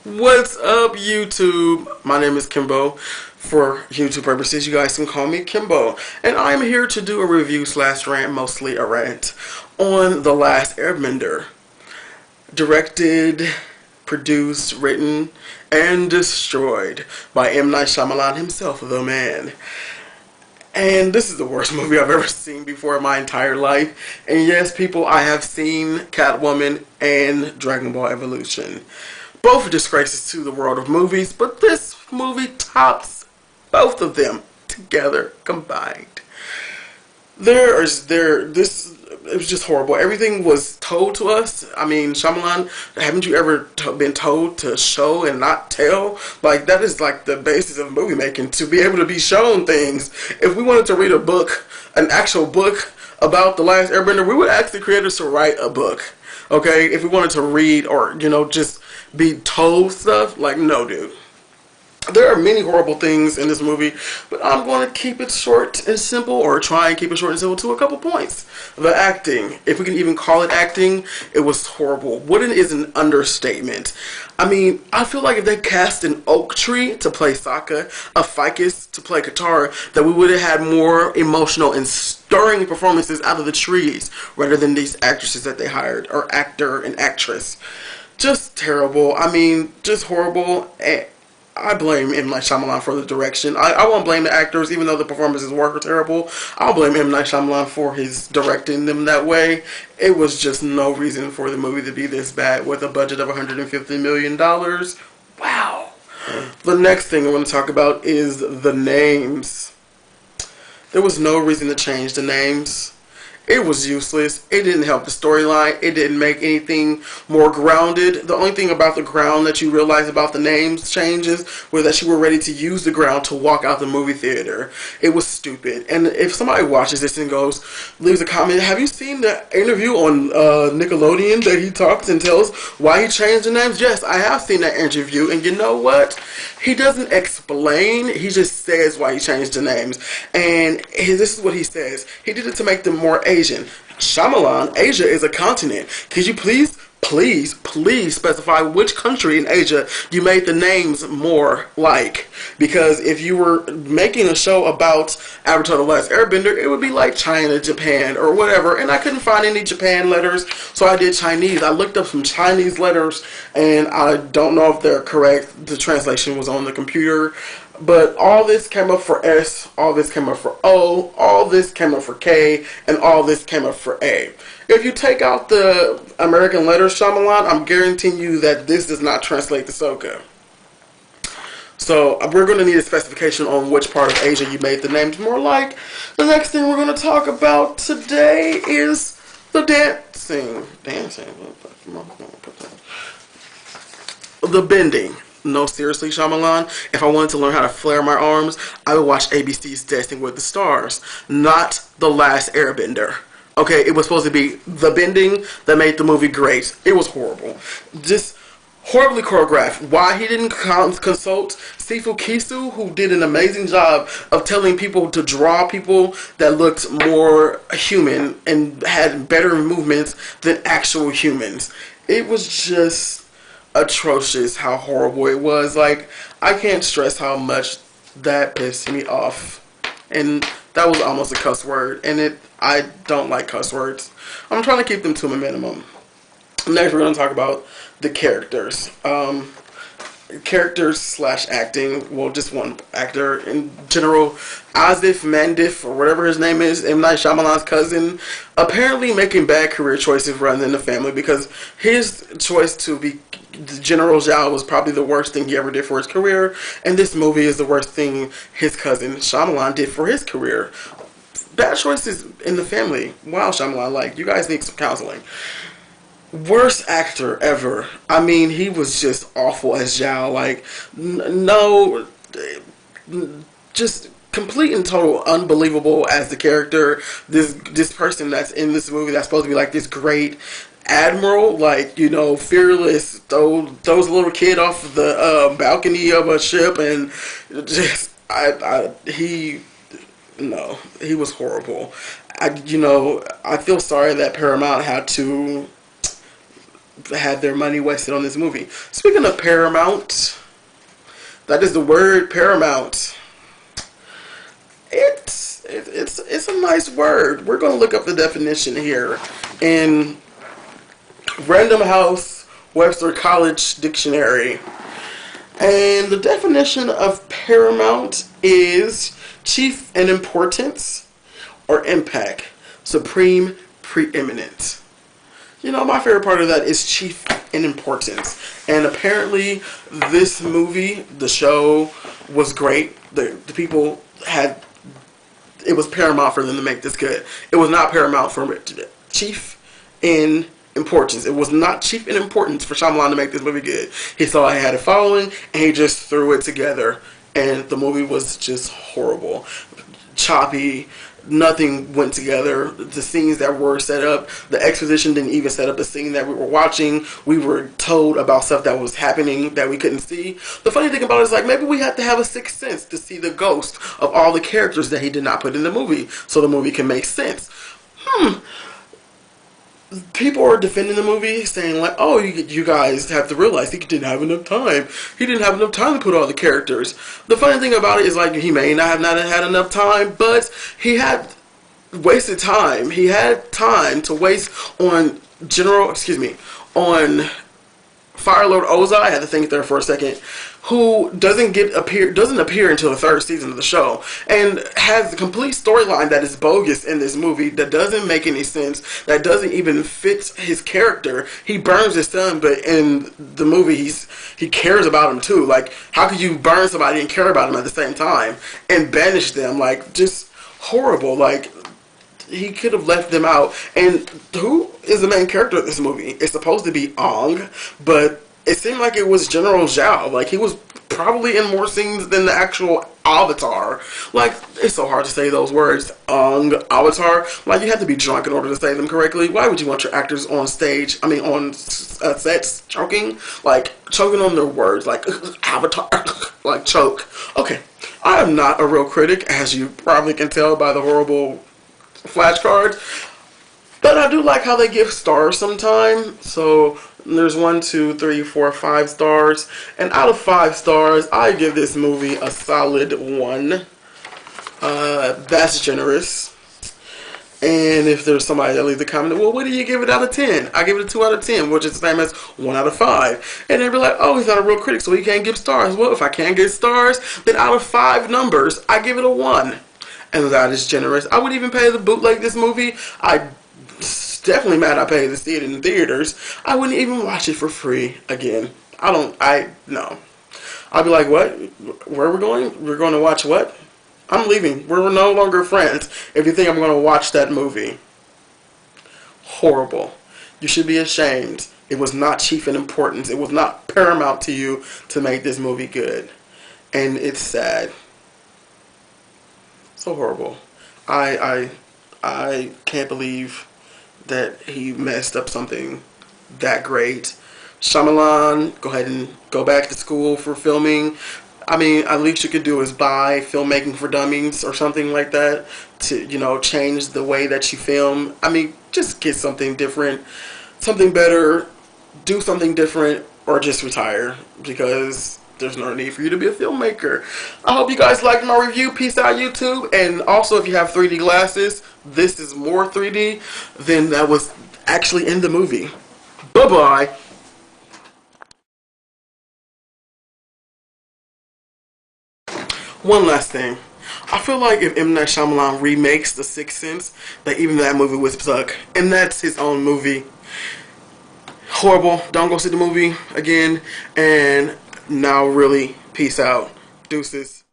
What's up, YouTube? My name is Kimbo. For YouTube purposes, you guys can call me Kimbo. And I'm here to do a review slash rant, mostly a rant, on The Last Airbender. Directed, produced, written, and destroyed by M. Night Shyamalan himself, the man. And this is the worst movie I've ever seen before in my entire life. And yes, people, I have seen Catwoman and Dragon Ball Evolution. Both disgraces to the world of movies, but this movie tops both of them together combined. It was just horrible. Everything was told to us. I mean, Shyamalan, haven't you ever been told to show and not tell? Like, that is like the basis of movie making, to be able to be shown things. If we wanted to read a book, an actual book about The Last Airbender, we would ask the creators to write a book. Okay? If we wanted to read or, just be told stuff, like, no, dude. There are many horrible things in this movie, but I'm going to keep it short and simple, or try and keep it short and simple, to a couple points. The acting, if we can even call it acting, it was horrible. Wooden is an understatement. I mean, I feel like if they cast an oak tree to play Sokka, a ficus to play Katara, that we would have had more emotional and stirring performances out of the trees, rather than these actresses that they hired, or actor and actress. Just terrible. I mean, just horrible. I blame M. Night Shyamalan for the direction. I won't blame the actors, even though the performances were terrible. I'll blame M. Night Shyamalan for his directing them that way. It was just no reason for the movie to be this bad with a budget of $150 million. Wow. The next thing I want to talk about is the names. There was no reason to change the names. It was useless. It didn't help the storyline. It didn't make anything more grounded. The only thing about the ground that you realize about the names changes was that you were ready to use the ground to walk out the movie theater. It was stupid. And if somebody watches this and leaves a comment, have you seen the interview on Nickelodeon that he talks and tells why he changed the names? Yes, I have seen that interview. And you know what? He doesn't explain. He just says why he changed the names. And this is what he says. He did it to make them more Asian. Shyamalan, Asia is a continent. Could you please specify which country in Asia you made the names more like? Because if you were making a show about Avatar: The Last Airbender, it would be like China, Japan, or whatever. And I couldn't find any Japan letters, so I did Chinese. I looked up some Chinese letters, and I don't know if they're correct. The translation was on the computer. But all this came up for S, all this came up for O, all this came up for K, and all this came up for A. If you take out the American letters, Shyamalan, I'm guaranteeing you that this does not translate to Soka. So we're going to need a specification on which part of Asia you made the names more like. The next thing we're going to talk about today is the dancing. The bending. No, seriously, Shyamalan, if I wanted to learn how to flare my arms, I would watch ABC's Dancing with the Stars, not The Last Airbender. Okay, it was supposed to be the bending that made the movie great. It was horrible. Just horribly choreographed. Why he didn't consult Sifu Kisu, who did an amazing job of telling people to draw people that looked more human and had better movements than actual humans. It was just atrocious how horrible it was. Like, I can't stress how much that pissed me off. And that was almost a cuss word. And I don't like cuss words. I'm trying to keep them to a minimum. Next, we're going to talk about the characters. Characters slash acting. Well, just one actor in general. Asif Mandif, or whatever his name is, M. Night Shyamalan's cousin, apparently making bad career choices rather than the family, because his choice to be General Zhao was probably the worst thing he ever did for his career, and this movie is the worst thing his cousin Shyamalan did for his career. Bad choices in the family. Wow, Shyamalan, like, you guys need some counseling. Worst actor ever. I mean, he was just awful as Zhao. Like, no, just complete and total unbelievable as the character. This person that's in this movie that's supposed to be like this great admiral, like, fearless, throws a little kid off the balcony of a ship, and just he was horrible. I feel sorry that Paramount had to had their money wasted on this movie. Speaking of Paramount, that is the word, Paramount. It's a nice word. We're gonna look up the definition here in Random House Webster College Dictionary. And the definition of paramount is chief in importance or impact, supreme, preeminent. You know, my favorite part of that is chief in importance. And apparently this movie, the show, was great. The people had, it was paramount for them to make this good. It was not paramount for chief in importance. It was not chief in importance for Shyamalan to make this movie good. He saw it had a following, and he just threw it together. And the movie was just horrible. Choppy. Nothing went together. The scenes that were set up, the exposition didn't even set up the scene that we were watching. We were told about stuff that was happening that we couldn't see. The funny thing about it is, like, maybe we have to have a sixth sense to see the ghost of all the characters that he did not put in the movie, so the movie can make sense. People are defending the movie, saying like, oh, you guys have to realize he didn't have enough time. He didn't have enough time to put all the characters. The funny thing about it is, like, he may not have had enough time, but he had wasted time. He had time to waste on on Firelord Ozai. I had to think there for a second. Who doesn't appear until the third season of the show, and has a complete storyline that is bogus in this movie, that doesn't make any sense, that doesn't even fit his character. He burns his son, but in the movie he cares about him too. Like, how could you burn somebody and care about him at the same time and banish them? Like, just horrible. Like, he could have left them out. And who is the main character of this movie? It's supposed to be Ong, but it seemed like it was General Zhao. Like, he was probably in more scenes than the actual Avatar. Like, it's so hard to say those words. Avatar. Like, you have to be drunk in order to say them correctly. Why would you want your actors on stage, on sets, choking? Like, choking on their words. Like, Avatar. Like, choke. Okay. I am not a real critic, as you probably can tell by the horrible flashcards. But I do like how they give stars sometimes. So there's 1, 2, 3, 4, 5 stars. And out of 5 stars, I give this movie a solid 1. That's generous. And if there's somebody that leaves a comment, well, what do you give it out of 10? I give it a 2 out of 10, which is the same as 1 out of 5. And they'd be like, oh, he's not a real critic, so he can't give stars. Well, if I can't get stars, then out of 5 numbers, I give it a 1. And that is generous. I would even pay to bootleg this movie. I definitely mad I paid to see it in the theaters. I wouldn't even watch it for free again. No. I'd be like, what? Where are we going? We're going to watch what? I'm leaving. We're no longer friends if you think I'm going to watch that movie. Horrible. You should be ashamed. It was not chief in importance. It was not paramount to you to make this movie good. And it's sad. So horrible. I can't believe that he messed up something that great. Shyamalan, go ahead and go back to school for filming. At least you could do is buy Filmmaking for Dummies or something like that to, change the way that you film. Just get something different, something better, do something different, or just retire, because there's no need for you to be a filmmaker. I hope you guys liked my review. Peace out, YouTube. And also, if you have 3D glasses, this is more 3D than that was actually in the movie. Bye-bye. One last thing. I feel like if M. Night Shyamalan remakes The Sixth Sense, that even that movie would suck. And that's his own movie. Horrible. Don't go see the movie again. And now really, peace out. Deuces.